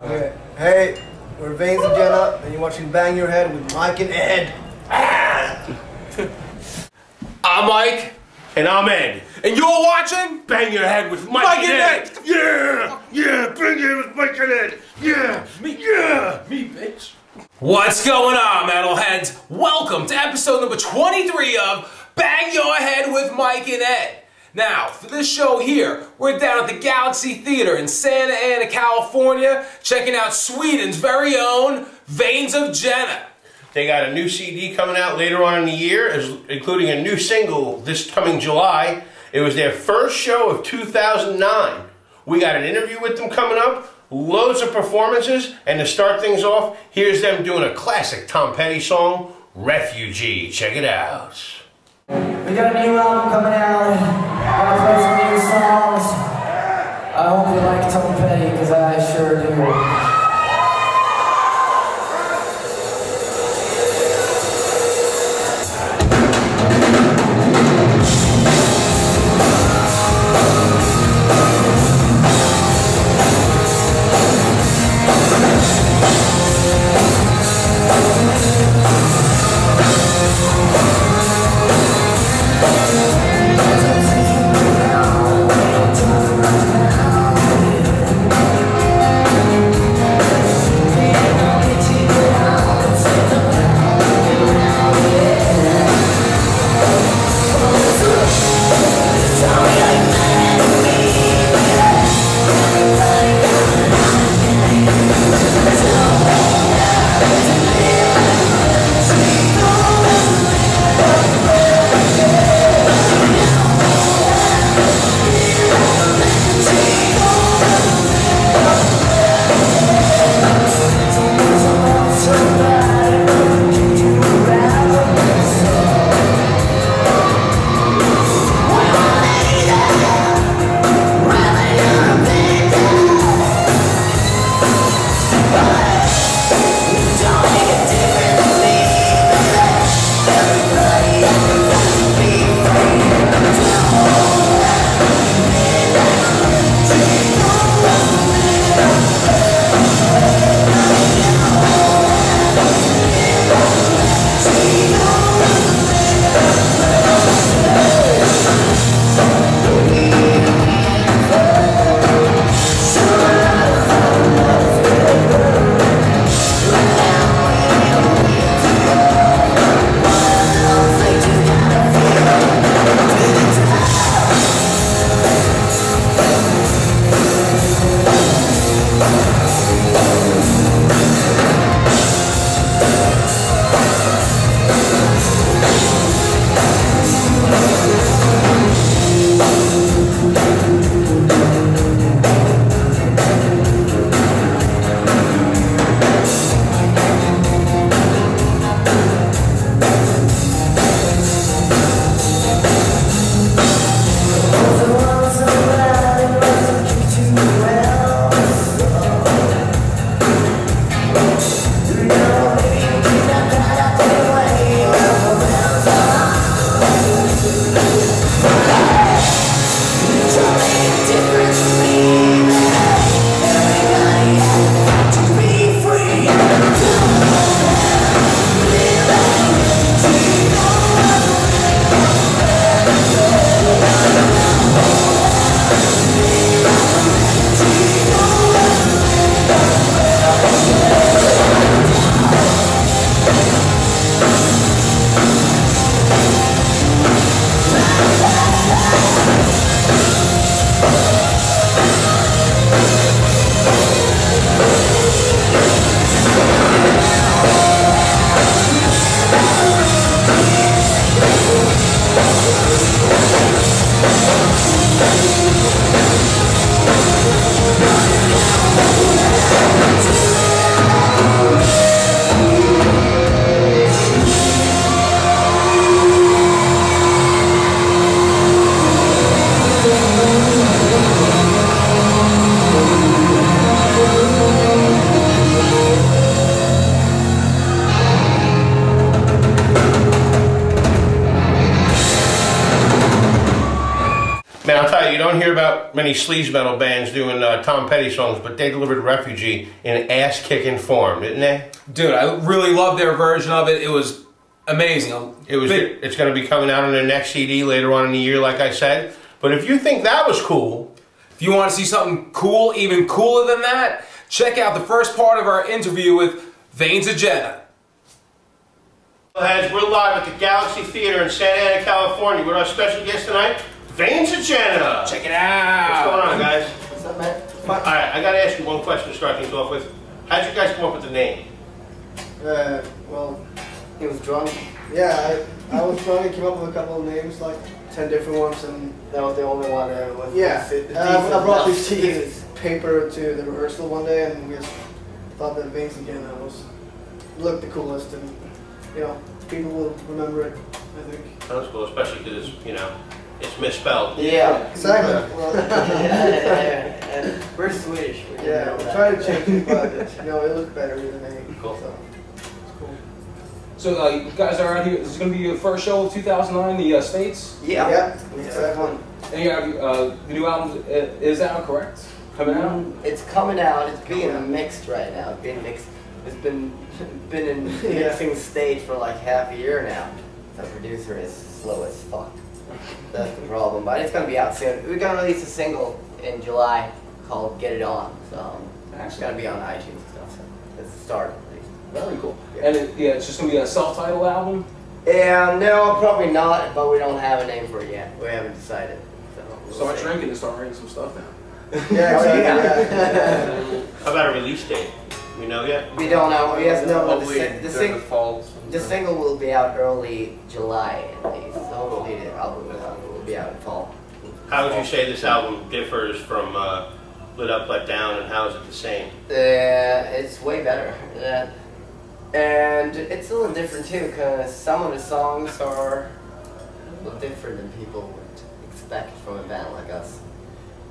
Okay. Hey, we're Vains of Jenna, and you're watching Bang Your Head with Mike and Ed. I'm Mike. And I'm Ed. And you're watching Bang Your Head with Mike and Ed. Yeah, bang your head with Mike and Ed. Yeah, me, bitch. What's going on, metalheads? Welcome to episode number 23 of Bang Your Head with Mike and Ed. Now, for this show here, we're down at the Galaxy Theater in Santa Ana, California, checking out Sweden's very own Vains of Jenna. They got a new CD coming out later on in the year, including a new single this coming July. It was their first show of 2009. We got an interview with them coming up, loads of performances, and to start things off, here's them doing a classic Tom Petty song, Refugee. Check it out. We got a new album coming out. Gonna play some new songs. I hope you like Tom Petty, because I sure do. don't hear about many sleaze metal bands doing Tom Petty songs, but they delivered Refugee in ass-kicking form, didn't they? Dude, I really loved their version of it. It was amazing. It's going to be coming out on their next CD later on in the year, like I said. But if you think that was cool, if you want to see something cool, even cooler than that, check out the first part of our interview with Vains of Jenna. As we're live at the Galaxy Theater in Santa Ana, California, with our special guest tonight, Vains of Jenna. Check it out. What's going on, guys? What's up, man? All right, I got to ask you one question to start things off with. How'd you guys come up with the name? Well, He was drunk. yeah, I was trying to come up with a couple of names, like 10 different ones, and That was the only one that was. yeah, decent I brought enough. this paper to the rehearsal one day, and we just thought that Vains of Jenna looked the coolest, and people will remember it, I think. That's cool, especially because it's misspelled. Yeah. Exactly. Well, And we're Swedish. We yeah, know we that. tried to change it, but it looked better than me. Cool. So, it's cool. So you guys are out here. This is going to be your first show of 2009 in the States. Yeah. Yeah, It's exactly. fun. And you have the new album is out, correct? Coming out? It's coming out. It's being mixed right now. It's being mixed. It's been in mixing state for like half a year now. The producer is slow as fuck. That's the problem. But it's gonna be out soon. We're gonna release a single in July called "Get It On." So it's gonna be on iTunes and stuff. So it's the start at least. Very cool. And it's just going to be a self-titled album? Yeah, no, probably not. But we don't have a name for it yet. We haven't decided. So we'll Start see. drinking and start writing some stuff down. Yeah, Oh, exactly. yeah. Yeah. How about a release date? We know yet? We don't know. We have no. Hopefully The fall. the single will be out early July at least. So hopefully the album will be out in fall. How would you say this album differs from Lit Up, Let Down, and how is it the same? It's way better. And it's a little different too, because some of the songs are a little different than people would expect from a band like us.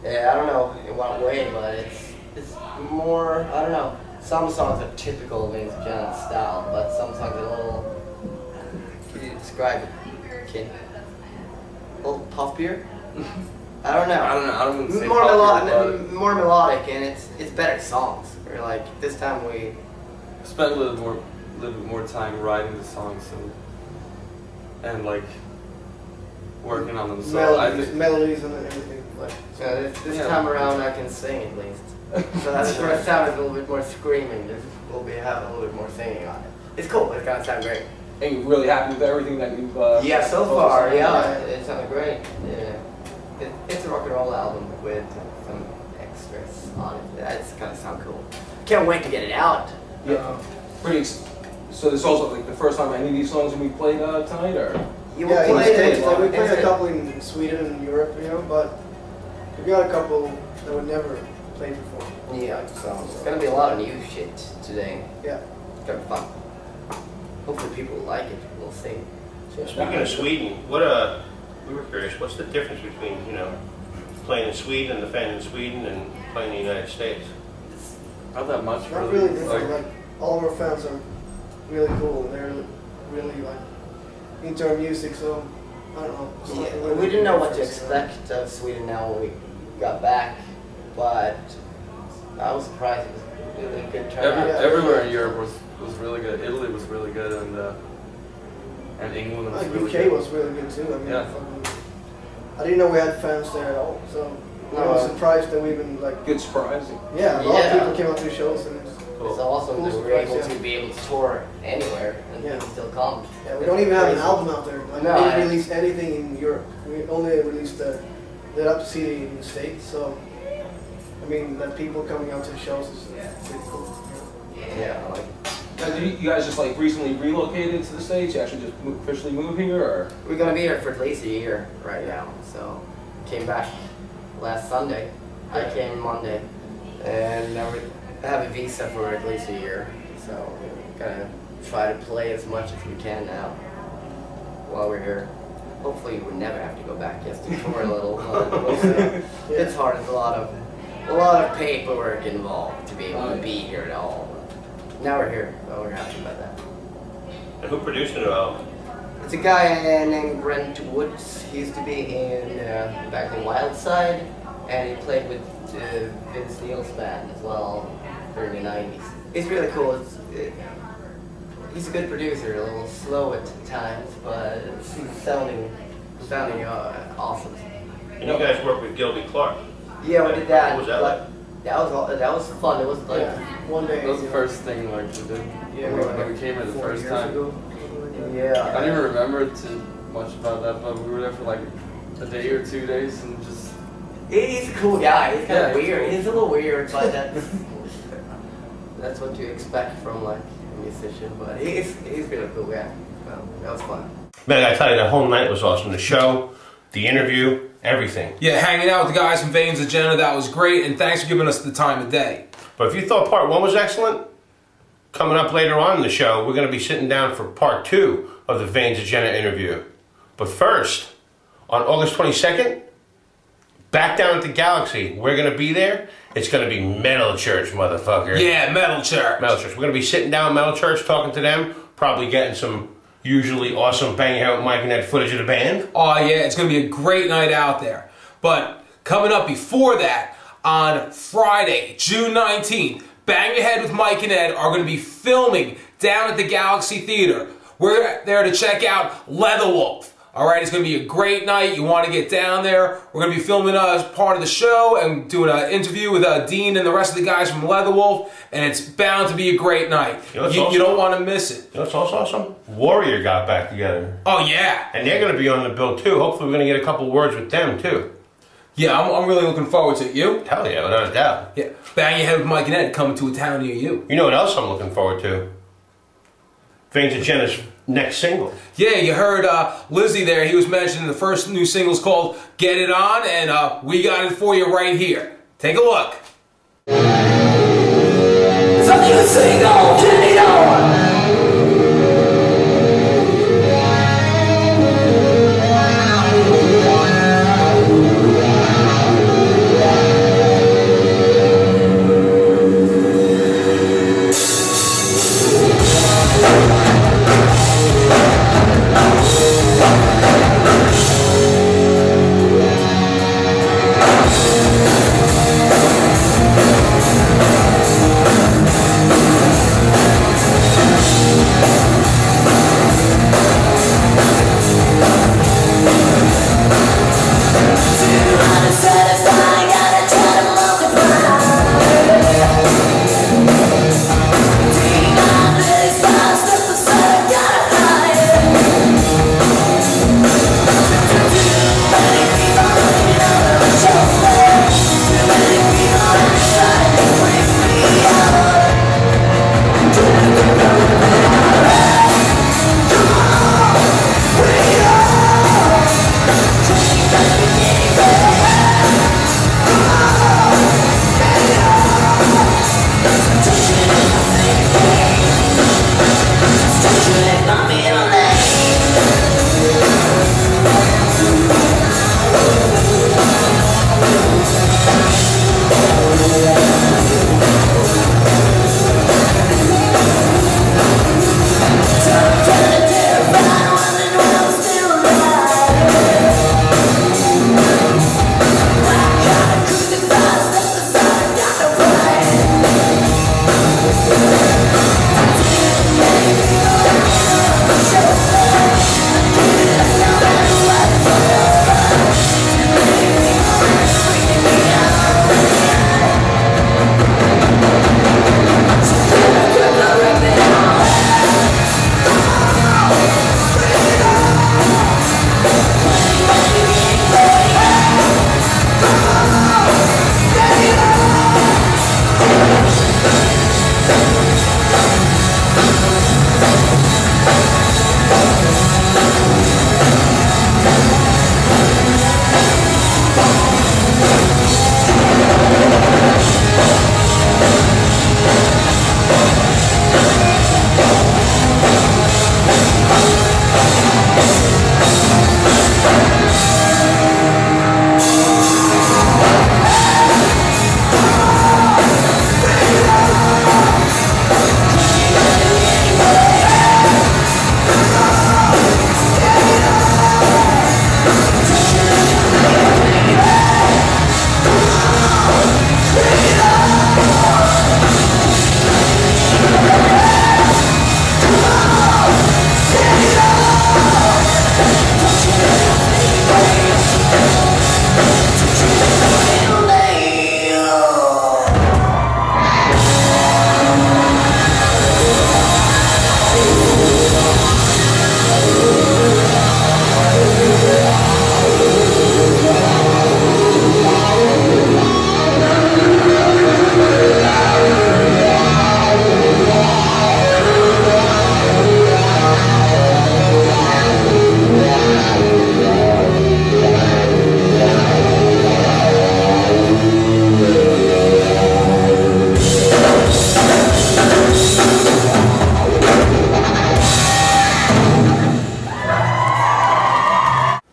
I don't know in what way, but it's more, I don't know. Some songs are typical Vains of Jenna style, but some songs are a little, can you describe it, kid? A little puffier? I don't know. I don't want to say More popular, more melodic, and it's better songs. Or like this time we but spent a little bit more time writing the songs and like working on them. So I think melodies and everything. Like, this Yeah. time around I can sing at least. So that's the first time it's a little bit more screaming. We'll be having a little bit more singing on it. It's cool. It's gonna sound great. And you're really happy with everything that you've Yeah, so focused far, on? yeah, it sounds great. Yeah, it's a rock and roll album with some extras on it. That's gonna sound cool. Can't wait to get it out. Yeah. So this is also like the first time any of these songs will be played tonight, or? You yeah, in the play States, it. like we played a It's- couple in Sweden and Europe, but we got a couple that would never play before. Yeah, so it's gonna be a lot of new shit today. Yeah. It's gonna be fun. Hopefully people will like it. We'll see. Speaking of Sweden, we were curious, what's the difference between, playing in Sweden and the fans in Sweden and playing in the United States? not that much It's not really really. different. Like all of our fans are really cool, and they're really like into our music. So I don't know. It's not Yeah, really we didn't know what to difference. expect of Sweden now when we got back, but I was surprised. It was really a good turnout. Yeah. Everywhere in Europe was really good. Italy was really good, and England was Like really UK good. was really good too. I mean, Yeah. I didn't know we had fans there at all. So I was surprised that we even like. Good surprise. Yeah, a lot Yeah. of people came out to the shows, and It's awesome Cool that we're surprise, able yeah. to be able to tour anywhere and Yeah. people still come. yeah, we don't even have an Crazy. album out there. Like, No, we I- didn't release anything in Europe. We only released the Up CD in the States. So I mean, the people coming out to the shows is pretty cool. Yeah, I like it. Now, did you guys just like recently relocated to the States? You actually just officially moved here, or? We're gonna be here for at least a year right now. So came back last Sunday. I came Monday, and now we have a visa for at least a year. So we're gonna try to play as much as we can now while we're here. Hopefully we never have to go back just to tour a little. We'll see. It's hard. It's a lot of paperwork involved to be able to be here at all. Now we're here, so we're happy about that. And who produced the new album? It's a guy named Brent Woods. He used to be in back in Wild Side, and he played with Vince Neil's band as well during the 90s. He's really cool. He's a good producer, a little slow at times, but he's sounding awesome. And you guys work with Gilby Clark. Yeah, we did that. What was that like? That was fun. It was like One day. That was the first thing like we did. Yeah, when we came here the 4 first years time. ago. yeah. I didn't even remember too much about that, but we were there for like a day or 2 days and just. He's a cool guy. He's kind of Yeah, he's weird. cool. He's a little weird, but that's what you expect from like a musician. But he's really cool guy. Well, that was fun. Man, I gotta tell you, the whole night was awesome. The show, the interview, everything. Yeah, hanging out with the guys from Vains of Jenna, that was great, and thanks for giving us the time of day. But if you thought part 1 was excellent, coming up later on in the show, we're going to be sitting down for part 2 of the Vains of Jenna interview. But first, on August 22nd, back down at the Galaxy, we're going to be there. It's going to be Metal Church, motherfucker. Yeah, Metal Church. Metal Church. We're going to be sitting down at Metal Church, talking to them, probably getting some usually awesome Bang Out with Mike and Ed footage of the band. Oh yeah, it's going to be a great night out there. But coming up before that, on Friday, June 19th, Bang Your Head with Mike and Ed are going to be filming down at the Galaxy Theater. We're there to check out Leatherwolf. All right, it's going to be a great night. You want to get down there. We're going to be filming as part of the show and doing an interview with Dean and the rest of the guys from Leatherwolf, and it's bound to be a great night. You don't want to miss it. You know what's also awesome? Warrior got back together. Oh, yeah. And they're going to be on the bill, too. Hopefully we're going to get a couple words with them, too. Yeah, I'm really looking forward to it. You? Hell yeah, without a doubt. Yeah. Bang Your Head with Mike and Ed coming to a town near you. You know what else I'm looking forward to? Vains of Jenna's next single. Yeah, you heard Lizzie there. He was mentioning the first new single's called Get It On, and we got it for you right here. Take a look. It's a new single, Get It On!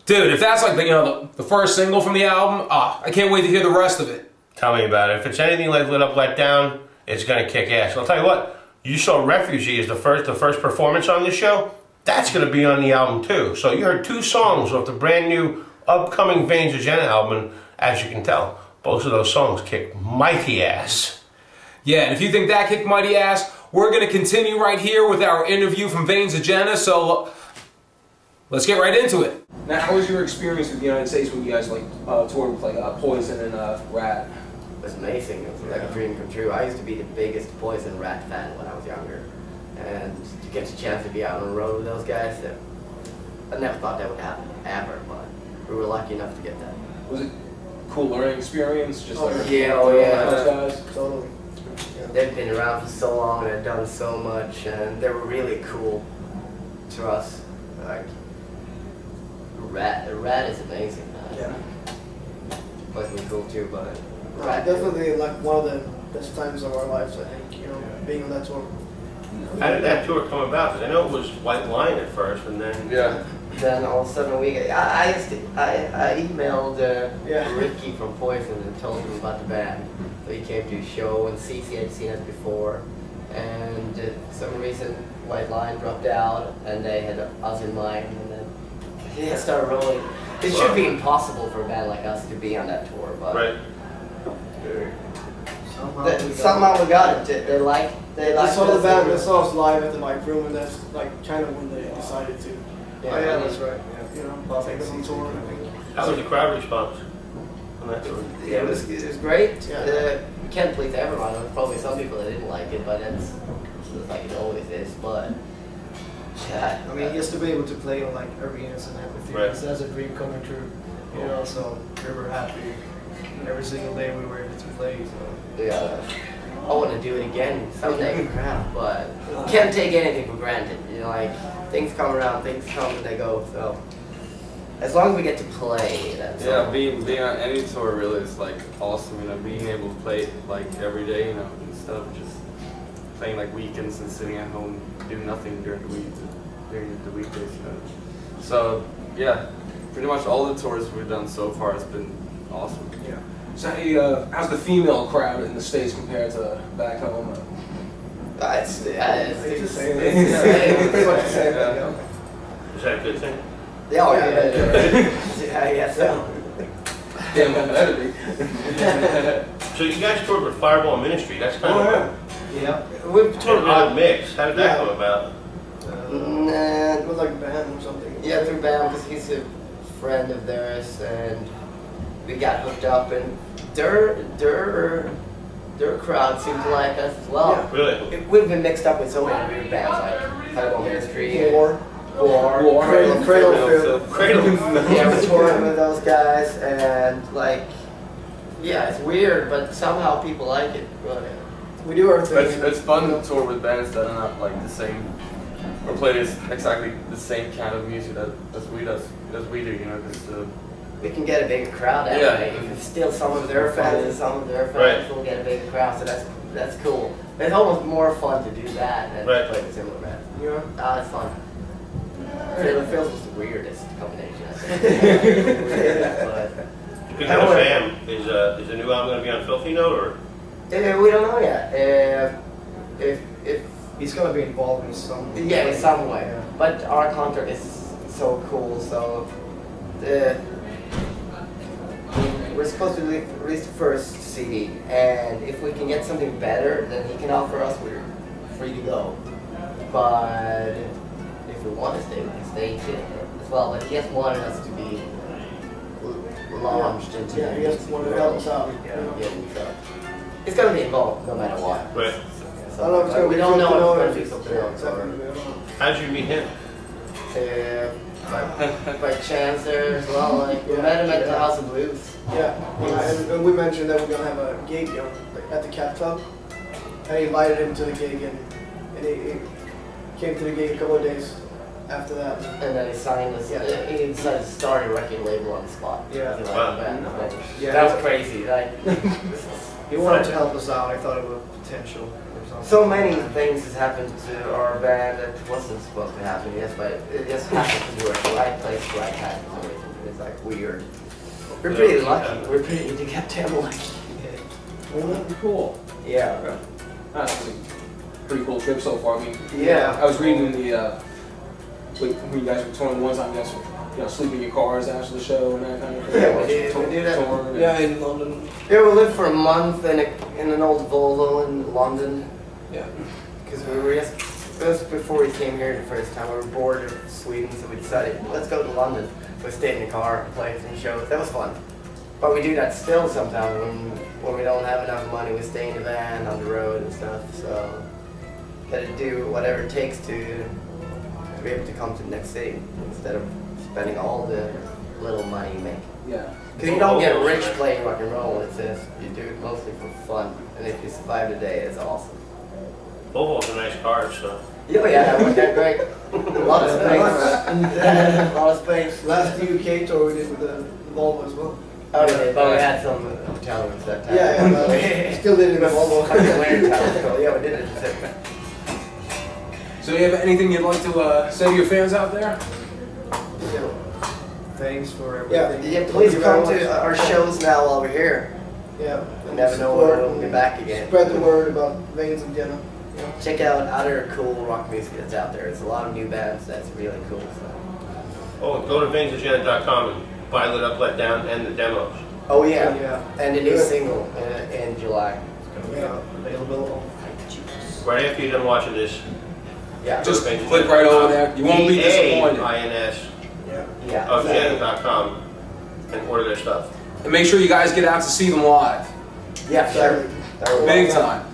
Dude, if that's like the first single from the album, I can't wait to hear the rest of it. Tell me about it. If it's anything like Lit Up, Let Down, it's gonna kick ass. I'll tell you what. You saw Refugee as the first performance on this show. That's gonna be on the album too. So you heard 2 songs off the brand new upcoming Vains of Jenna album. As you can tell, both of those songs kick mighty ass. Yeah, and if you think that kicked mighty ass, we're gonna continue right here with our interview from Vains of Jenna. So let's get right into it. Now, how was your experience with the United States when you guys toured with Poison and Rat? It was amazing. It was like a dream come true. I used to be the biggest Poison Rat fan when I was younger, and to get the chance to be out on the road with those guys, I never thought that would happen ever, but we were lucky enough to get that. Was it a cool learning experience? Just Oh yeah. those guys? Totally. Yeah. They've been around for so long and have done so much, and they were really cool to us. Like Rat is amazing. Yeah. Poison was cool too, but Definitely like one of the best times of our lives, I think, being on that tour. How did that tour come about? Because I know it was White Line at first, and then Then all of a sudden I emailed Ricky from Poison and told him about the band. So he came to a show, and Cece had seen us before, and for some reason White Line dropped out, and they had us in mind, and then it started rolling. It should be impossible for a band like us to be on that tour, but right. somehow we got it. They liked They saw the band, they saw us live at the Mike Room, and that's like kind of when they decided to. Yeah, That's right. Yeah. Take us on tour, I think. How was the crowd response on that tour? It was great. Yeah. We can't please everyone. There was probably some people that didn't like it, but it's like it always is. But yeah, I mean, just to be able to play on like arenas and everything, Right. that's a dream coming true. So we were happy every single day we were able to play. So. yeah. I want to do it again someday, but can't take anything for granted. Like things come around, things come and they go. So as long as we get to play, that's all. being on any tour really is like awesome. Being able to play like every day, instead of just playing like weekends and sitting at home doing nothing during the weekdays. So yeah, pretty much all the tours we've done so far has been awesome. Yeah. So how's the female crowd in the States compared to back home? It's the It's the same. It's Pretty much the same. Yeah. Yeah. Is that a good thing? Oh yeah, I guess so. Damn, that better be. So you guys toured with Fireball Ministry. That's kind of Yeah. We've an toured odd mix. How did that Yeah. come about? It was like a band or something. Yeah, through Bam, because he's a friend of theirs, and we got hooked up, and their crowd seemed to like us as well. Yeah. Really? We've been mixed up with so many weird bands like Fireball Ministry, War. Cradle Cradle. Cradle. Yeah, we're touring with those guys, and like, yeah, it's weird, but somehow people like it. But, We do our thing. It's fun to tour with bands that are not like the same, or play exactly the same kind of music as we do. Because we can get a bigger crowd that Yeah. way. If it's still some of their fans and some of their fans, Right. we'll get a bigger crowd, so that's cool. But it's almost more fun to do that than Right. to play with similar bands. Yeah. It's fun. It feels was the weirdest combination, I think. But, Speaking of fam, is the new album going to be on Filthy Note or? we don't know yet. If He's gonna be involved in some. yeah, in some way. Yeah. But our contract is so cool, so we're supposed to release the first CD, and if we can get something better than he can offer us, we're free to go. But if we want to stay, we can stay too, as well. But he has wanted us to be launched into. Yeah, he has wanted to help us out. So it's gonna be involved no matter what. Right. I don't know if it's gonna we be don't know Filthy if it's Note going to be or- something else. Exactly, we don't know. How'd you meet him? By chance there as well. Like we met him at the House of Blues. Yeah, and we mentioned that we're gonna have a gig at the Cat Club, and he invited him to the gig, and he came to the gig a couple of days after that. And then he signed us. Yeah. He decided to start a record label on the spot. Yeah. He liked Wow. the band. Yeah. That was crazy. Like He wanted to help us out. I thought it was potential or something. so many things has happened to our band that wasn't supposed to happen. Yes, but it just happened to be at the right place, right time. For some reason. like weird. We're pretty lucky. We're pretty to get them lucky. Well, that'd be cool. Yeah. That's a pretty cool trip so far. I mean, Yeah. I was reading in the when you guys were touring one time, you guys sleep in your cars after the show and that kind of thing. Yeah, we do that. Tour, Yeah, in London. Yeah, we lived for a month in an old Volvo in London. Yeah. Because we were just before we came here the first time. We were bored of Sweden, so we decided let's go to London. So we stayed in the car and played some shows. That was fun. But we do that still sometimes when we don't have enough money. We stay in the van on the road and stuff. So gotta do whatever it takes to be able to come to the next city instead of spending all the little money you make. Yeah. Because you don't get rich playing rock and roll. It's just you do it mostly for fun, and if you survive the day, it's awesome. Volvo's a nice car, so. Oh yeah, that worked out great. A lot of space. A lot of space. Last UK tour we did with the Volvo as well. Oh, yeah, but we had some hotel rooms that time. Yeah, still did it in the Volvo. Winter time, so yeah, we did it. So, you have anything you'd like to say to your fans out there? Thanks for Yeah, everything. yeah, please Thank you come very to much. our shows now while we're here. Yeah. You never know when we'll be back again. Spread the word about Vains of Jenna. Yeah. Check out other cool rock music that's out there. There's a lot of new bands that's really cool. So. Oh, go to vainsofjenna.com and buy Lit Up, Let Down and the demos. Oh yeah, Yeah. and the new Good. single in July. Yeah. Available. Right after you're done watching this, Yeah. Just click right over there. You won't be disappointed. EAINS Yeah. Yeah. of exactly. Jenna.com and order their stuff. And make sure you guys get out to see them live. Yeah, sure. Big time.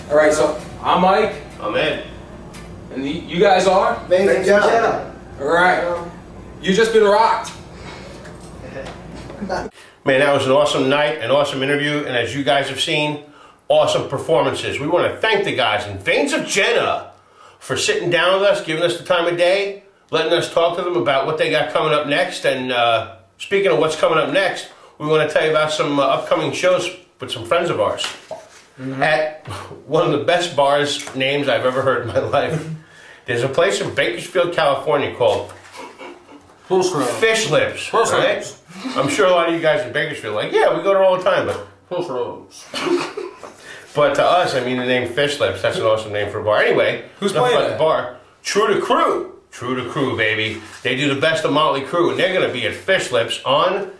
All right, so I'm Mike, I'm Ed. and you guys are? Vains of Jenna. All right. You just been rocked. Man, that was an awesome night, an awesome interview, and as you guys have seen, awesome performances. We want to thank the guys in Vains of Jenna for sitting down with us, giving us the time of day, letting us talk to them about what they got coming up next. And speaking of what's coming up next, we want to tell you about some upcoming shows with some friends of ours. At one of the best bars names I've ever heard in my life. There's a place in Bakersfield, California called Fish Lips. Fish right? Lips. I'm sure a lot of you guys in Bakersfield are like, yeah, we go there all the time, but but to us, I mean, the name Fish Lips, that's an awesome name for a bar. Anyway, Who's enough playing about that? the bar. True to Crew. True to Crew, baby. They do the best of Motley Crue, and they're going to be at Fish Lips on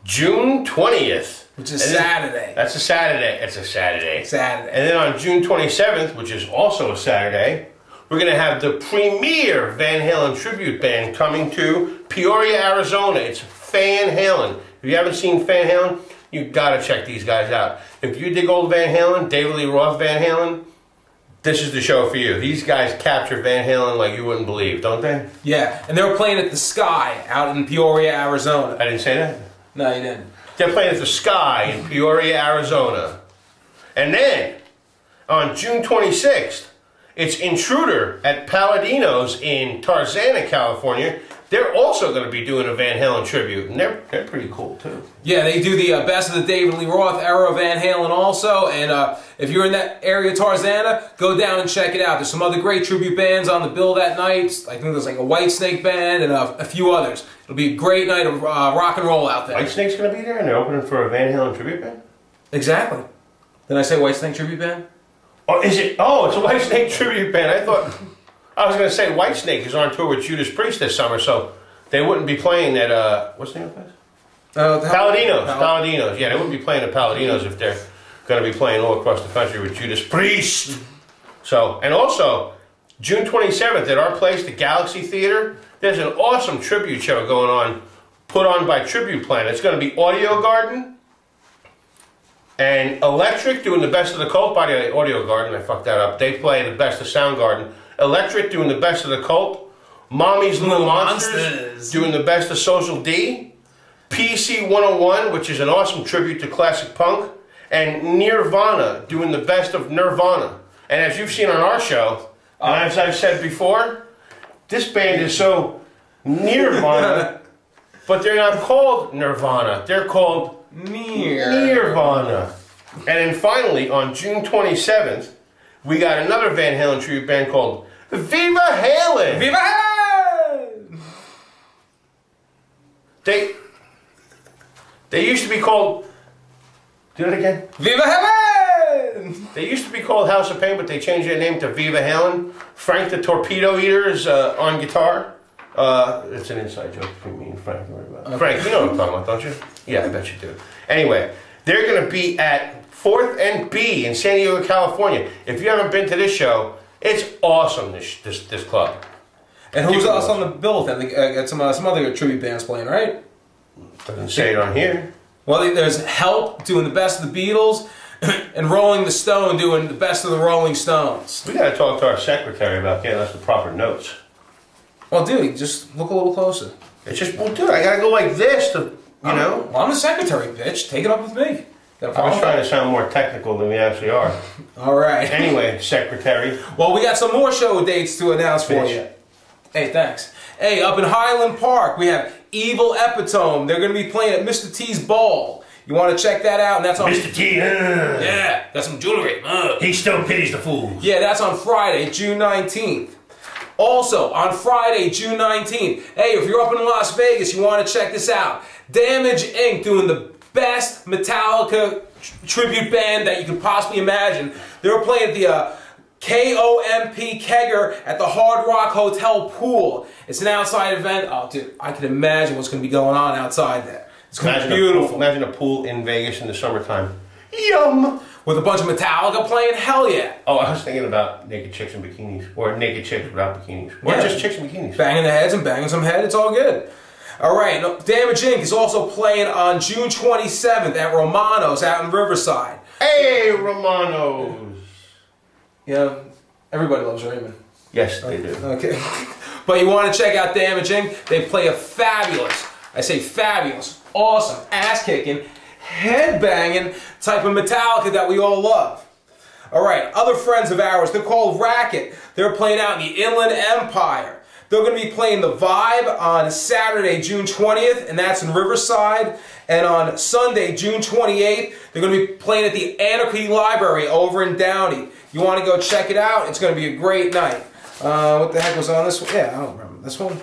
June 20th. Which is And then- Saturday. That's a Saturday. It's a Saturday. Saturday. And then on June 27th, which is also a Saturday, we're going to have the premier Van Halen tribute band coming to Peoria, Arizona. It's Van Halen. If you haven't seen Van Halen, you've got to check these guys out. If you dig old Van Halen, David Lee Roth Van Halen, this is the show for you. These guys capture Van Halen like you wouldn't believe, don't they? Yeah, and they were playing at the Sky out in Peoria, Arizona. I didn't say that. No, you didn't. They're playing at the Sky in Peoria, Arizona. And then, on June 26th, it's Intruder at Palladino's in Tarzana, California. They're also going to be doing a Van Halen tribute, and they're pretty cool, too. Yeah, they do the best of the David Lee Roth era of Van Halen also, and if you're in that area, Tarzana, go down and check it out. There's some other great tribute bands on the bill that night. I think there's like a Whitesnake band and a few others. It'll be a great night of rock and roll out there. Whitesnake's going to be there, and they're opening for a Van Halen tribute band? Exactly. Did I say Whitesnake tribute band? Oh, is it? Oh, it's a Whitesnake tribute band. I thought... I was going to say Whitesnake is on tour with Judas Priest this summer, so they wouldn't be playing at, what's the name of the place? Palladino's. Palladino's. Yeah, they wouldn't be playing at Palladino's if they're going to be playing all across the country with Judas Priest. So, and also, June 27th at our place, the Galaxy Theater, there's an awesome tribute show going on, put on by Tribute Planet. It's going to be Audio Garden and Electric doing the best of the Cult. By the way, Audio Garden, I fucked that up. They play the best of Soundgarden. Electric doing the best of the Cult. Mommy's Little Monsters doing the best of Social D. PC 101, which is an awesome tribute to classic punk. And Nirvana doing the best of Nirvana. And as you've seen on our show, and as I've said before, this band is so Nirvana, but they're not called Nirvana. They're called Nirvana. And then finally, on June 27th, we got another Van Halen tribute band called Viva Halen. Viva Halen! They used to be called. Do it again. Viva Heaven! They used to be called House of Pain, but they changed their name to Viva Halen. Frank the Torpedo Eater is on guitar. It's an inside joke between me and Frank. Don't worry about it. Okay. Frank, you know what I'm talking about, don't you? Yeah, I bet you do. Anyway, they're going to be at 4th and B in San Diego, California. If you haven't been to this show, it's awesome, this club. And who's else on the bill with them? Got some other tribute bands playing, right? Doesn't say it on here. Well, there's Help doing the best of the Beatles, and Rolling the Stone doing the best of the Rolling Stones. We got to talk to our secretary about getting us the proper notes. Well, dude, just look a little closer. It's just, well, dude, I got to go like this to, you know. Well, I'm the secretary, bitch. Take it up with me. I was trying to sound more technical than we actually are. All right. Anyway, secretary. Well, we got some more show dates to announce for you. Hey, thanks. Hey, up in Highland Park, we have Evil Epitome. They're going to be playing at Mr. T's Ball. You want to check that out? And that's on Mr. T. Yeah, got some jewelry. He still pities the fools. Yeah, that's on Friday, June 19th. Also, on Friday, June 19th, hey, if you're up in Las Vegas, you want to check this out. Damage Inc. doing the best Metallica tribute band that you could possibly imagine. They were playing at the KOMP Kegger at the Hard Rock Hotel pool. It's an outside event. Oh, dude, I can imagine what's going to be going on outside there. It's going to be beautiful. Imagine a pool in Vegas in the summertime. Yum! With a bunch of Metallica playing? Hell yeah. Oh, I was thinking about naked chicks in bikinis. Or naked chicks without bikinis. Or Yeah. just chicks in bikinis. Banging the heads and banging some head. It's all good. All right. Damage Inc. is also playing on June 27th at Romano's out in Riverside. Hey, Romanos! Yeah, everybody loves Raymond. Yes, they do. Okay. But you want to check out Damage Inc. They play a fabulous, I say fabulous, awesome, ass-kicking, head-banging type of Metallica that we all love. All right, other friends of ours, they're called Racket. They're playing out in the Inland Empire. They're going to be playing the Vibe on Saturday, June 20th, and that's in Riverside. And on Sunday, June 28th, they're going to be playing at the Anarchy Library over in Downey. You want to go check it out? It's going to be a great night. What the heck was on this one? Yeah, I don't remember this one.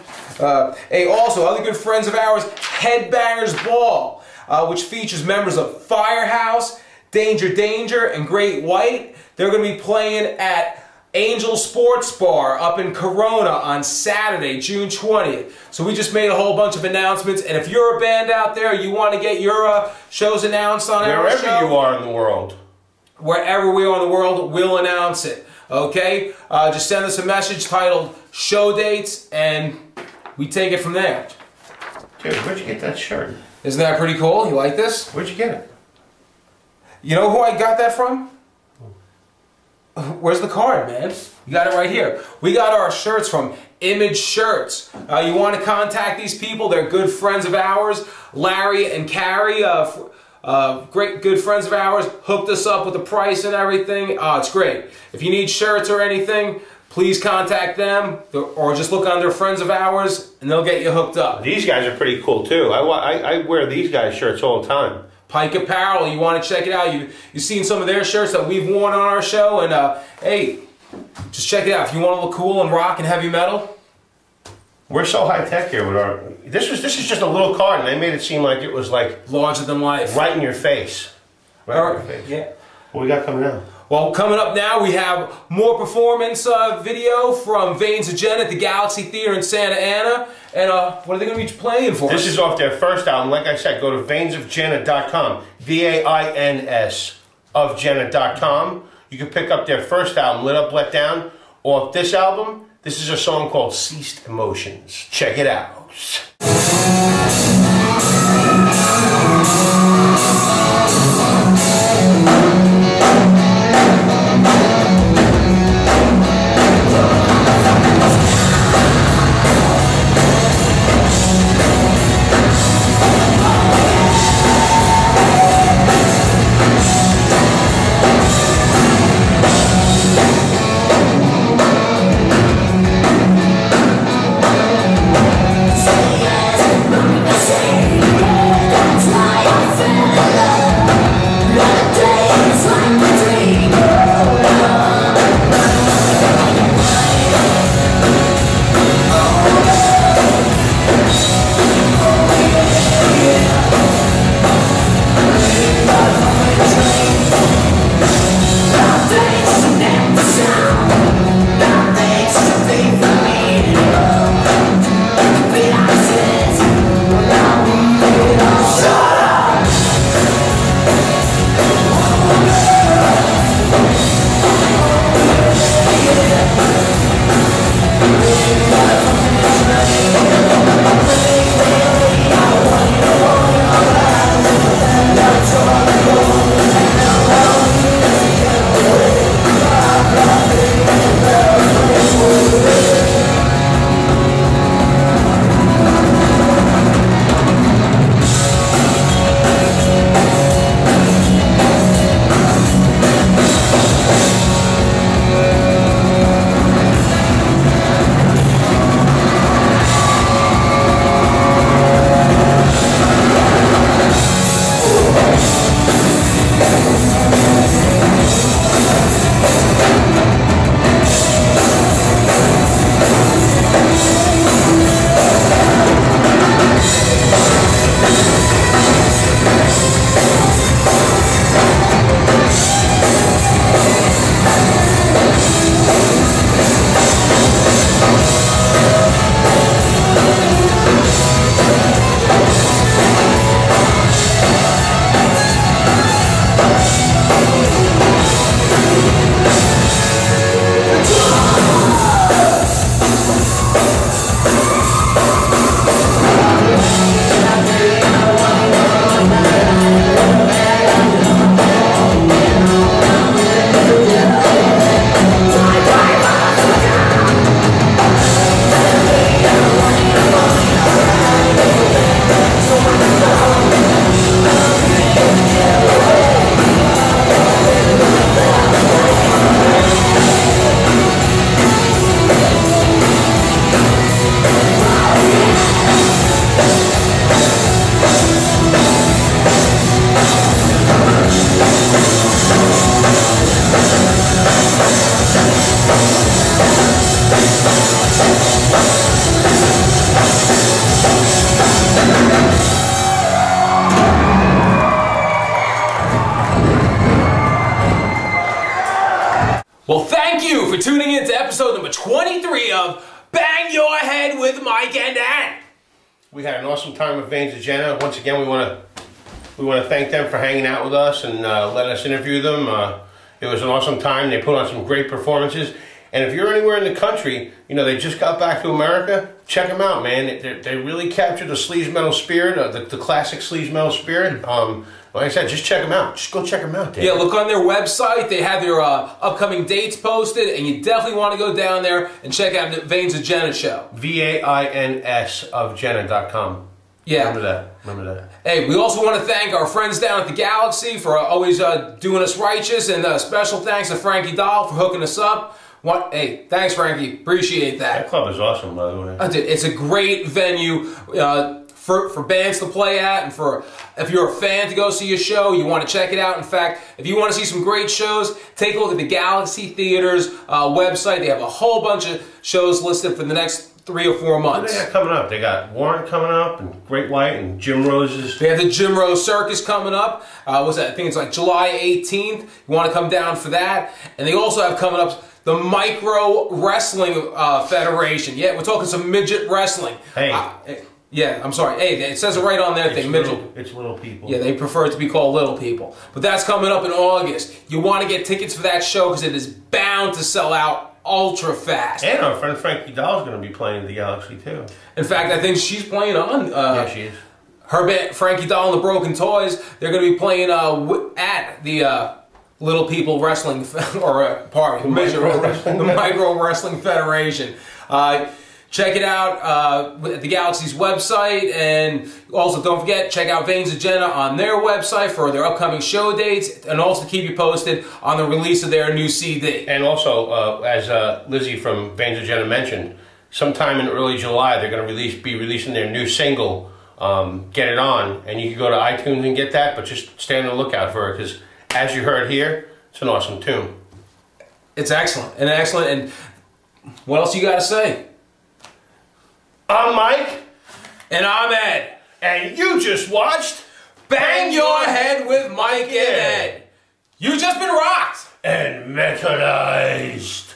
Hey, also, other good friends of ours, Headbangers Ball, which features members of Firehouse, Danger Danger, and Great White. They're going to be playing at Angel Sports Bar up in Corona on Saturday, June 20th. So we just made a whole bunch of announcements, and if you're a band out there, you want to get your shows announced on our show, Wherever you are in the world. Wherever we are in the world, we'll announce it. Okay? Just send us a message titled Show Dates, and we take it from there. Dude, where'd you get that shirt? Isn't that pretty cool? You like this? Where'd you get it? You know who I got that from? Where's the card, man? You got it right here. We got our shirts from Image Shirts. You want to contact these people? They're good friends of ours. Larry and Carrie, great good friends of ours, hooked us up with the price and everything. It's great. If you need shirts or anything, please contact them or just look on their friends of ours and they'll get you hooked up. These guys are pretty cool too. I wear these guys' shirts all the time. Pike Apparel, you want to check it out. You've seen some of their shirts that we've worn on our show, and hey, just check it out. If you want to look cool and rock and heavy metal. We're so high tech here with our. This is just a little card, and they made it seem like it was like Larger than life. right in your face. Right in your face. Yeah. What we got coming out? Well, coming up now, we have more performance video from Vains of Jenna at the Galaxy Theater in Santa Ana. And what are they going to be playing for us? This is off their first album. Like I said, go to vainsofjenna.com. VAINS of Jenna.com. You can pick up their first album, Lit Up, Let Down. Off this album, this is a song called Ceased Emotions. Check it out. Say yes, Thank you for tuning in to episode number 23 of Bang Your Head with Mike and Ann. We had an awesome time with Vains of Jenna. Once again, we want to thank them for hanging out with us and letting us interview them. It was an awesome time. They put on some great performances. And if you're anywhere in the country, they just got back to America, check them out, man. They really captured the sleaze metal spirit, the classic sleaze metal spirit. Like I said, just check them out. Just go check them out, Dan. Yeah, look on their website. They have their upcoming dates posted, and you definitely want to go down there and check out the Vains of Jenna show. VAINS of Jenna.com. Yeah. Remember that. Hey, we also want to thank our friends down at the Galaxy for always doing us righteous, and special thanks to Frankie Dahl for hooking us up. Hey, thanks, Frankie. Appreciate that. That club is awesome, by the way. It's a great venue for bands to play at, and if you're a fan to go see a show, you want to check it out. In fact, if you want to see some great shows, take a look at the Galaxy Theater's website. They have a whole bunch of shows listed for the next 3 or 4 months. What do they got coming up? They got Warren coming up, and Great White, and Jim Rose's. They have the Jim Rose Circus coming up. What's that? I think it's like July 18th. You want to come down for that. And they also have coming up the Micro Wrestling Federation. Yeah, we're talking some midget wrestling. Hey. Yeah, I'm sorry. Hey, it says it right on their thing, midget. It's little people. Yeah, they prefer it to be called little people. But that's coming up in August. You want to get tickets for that show because it is bound to sell out ultra fast. And our friend Frankie Dahl is going to be playing at the Galaxy too. In fact, I think she's playing on. Yeah, she is. Her band, Frankie Dahl and the Broken Toys, they're going to be playing at the Little People Wrestling, the Micro Wrestling Federation. Check it out at the Galaxy's website, and also don't forget, check out Vains of Jenna on their website for their upcoming show dates, and also to keep you posted on the release of their new CD. And also, as Lizzie from Vains of Jenna mentioned, sometime in early July they're going to be releasing their new single, Get It On, and you can go to iTunes and get that, but just stay on the lookout for it, because as you heard here, it's an awesome tune. It's excellent, and what else you got to say? I'm Mike. And I'm Ed. And you just watched Bang Your Head with Mike and Ed. You just been rocked. And mechanized.